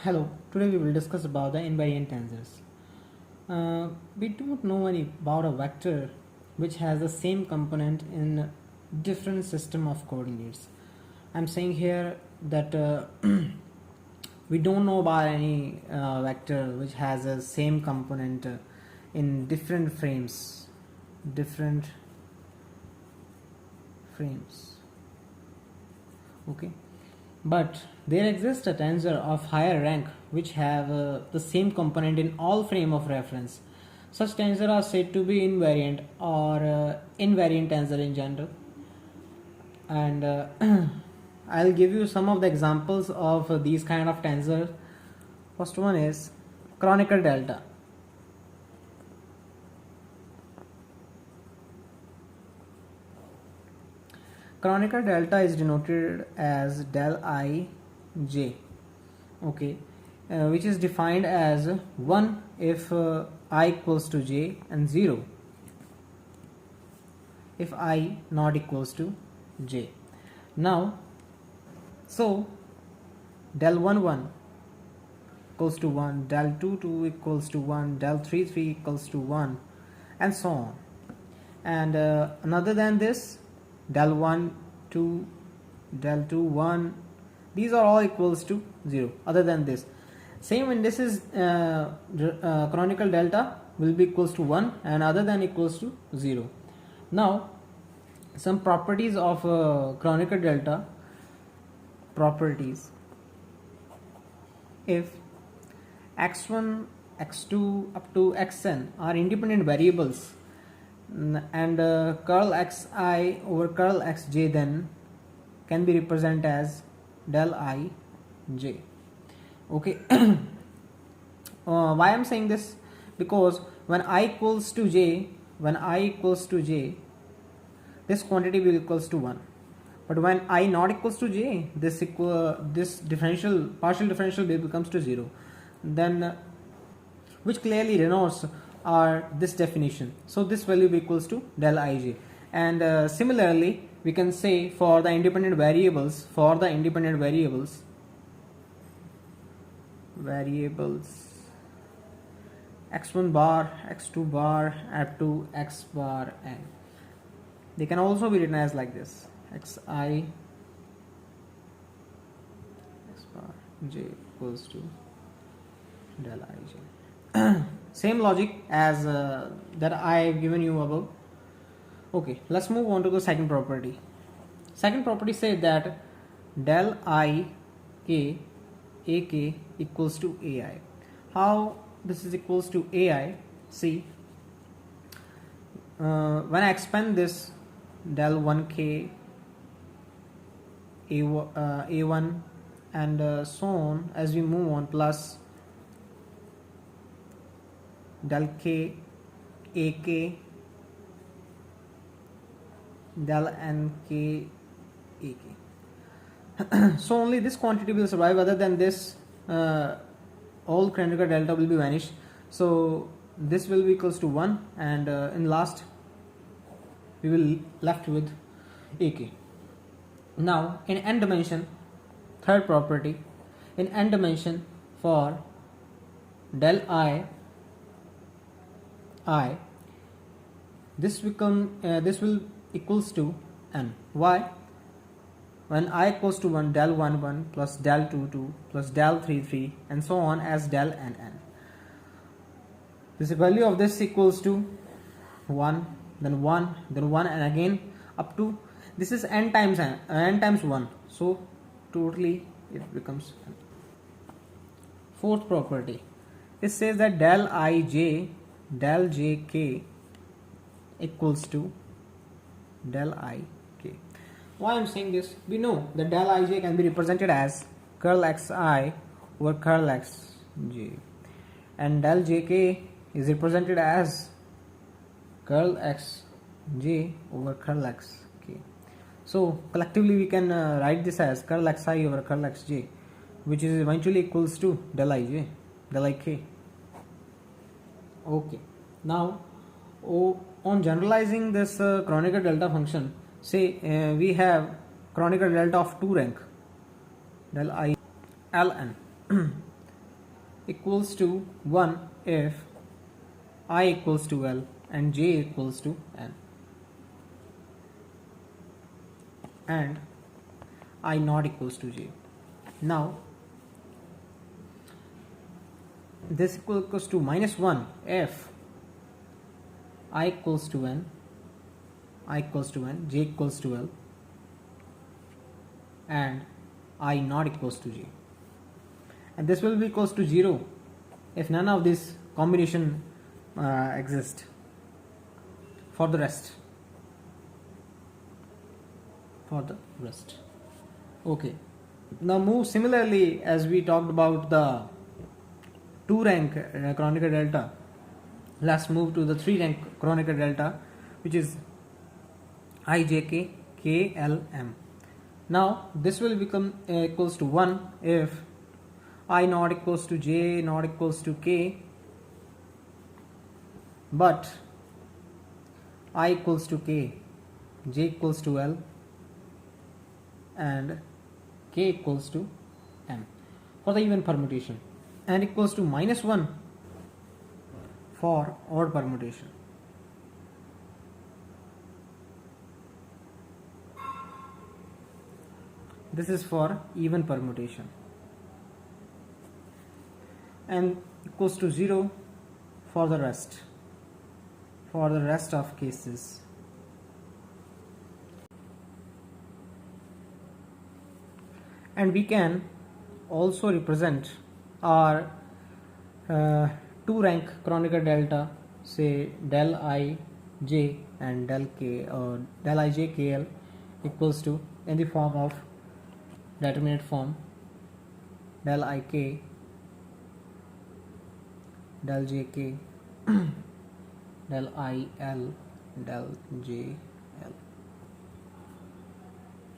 Hello, today we will discuss about the invariant tensors. We don't know any about a vector which has the same component in different system of coordinates. I'm saying here that we don't know about any vector which has a same component in different frames. Okay, but there exists a tensor of higher rank which have the same component in all frame of reference. Such tensors are said to be invariant or invariant tensor in general. And I'll give you some of the examples of these kind of tensors. First one is Kronecker delta. Kronecker delta is denoted as del I j, okay, which is defined as 1 if I equals to j and 0 if I not equals to j. Now, so del 1 equals to 1, del 2 equals to 1, del 3 equals to 1, and so on. And another than this, del 1 2, del 2 1, these are all equals to 0 other than this. Same when this is Chronicle delta will be equals to 1 and other than equals to 0. Now some properties of Chronicle delta properties: if x1 x2 up to xn are independent variables and curl xi over curl xj then can be represented as del I j. Okay. Why I'm saying this? Because when I equals to j, this quantity will equals to 1. But when I not equals to j, this partial differential becomes to 0. Then which clearly denotes this definition. So this value equals to del ij. And similarly we can say for the independent variables, x1 bar, x2 bar up to x bar n, they can also be written as like this: xi x bar j equals to del ij. Same logic as that I have given you above. Okay, let's move on to the second property. Second property says that del I k ak equals to ai. How this is equals to ai? See, when I expand this del 1k a1 and so on as we move on, plus del k ak del nk ak. So only this quantity will survive, other than this all Kronecker delta will be vanished. So this will be equals to 1 and in last we will left with ak. Now in n dimension, third property, in n dimension for del I this will equals to n. Why? When I equals to 1, del 1 plus del 2 plus del 3 and so on as del n. This value of this equals to 1, then 1, then 1, and again up to this is n times 1, so totally it becomes n. Fourth property, it says that del ij del jk equals to del ik. Why I'm saying this? We know that del ij can be represented as curl xi over curl xj, and del jk is represented as curl xj over curl xk. So collectively we can write this as curl xi over curl xj, which is eventually equals to del ij, del ik. Okay, now on generalizing this Kronecker delta function, say we have Kronecker delta of 2 rank, del I ln equals to 1 if I equals to L and J equals to N, and I not equals to J. Now this equals to minus 1 if I equals to N, J equals to L, and I not equals to J. And this will be equals to 0 if none of this combination exist for the rest. Okay, now move similarly as we talked about the 2 rank Kronecker delta. Let's move to the 3 rank Kronecker delta, which is IJK KLM. Now this will become equals to 1 if I not equals to J not equals to K, but I equals to K, J equals to L, and K equals to M for the even permutation, and equals to minus 1 for odd permutation. This is for even permutation, and equals to 0 for the rest of cases. And we can also represent our 2 rank Kronecker delta, say del I J and del K, or del I J KL equals to, in the form of determinate form, del I K del J K del I L del J L.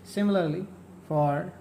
Similarly, for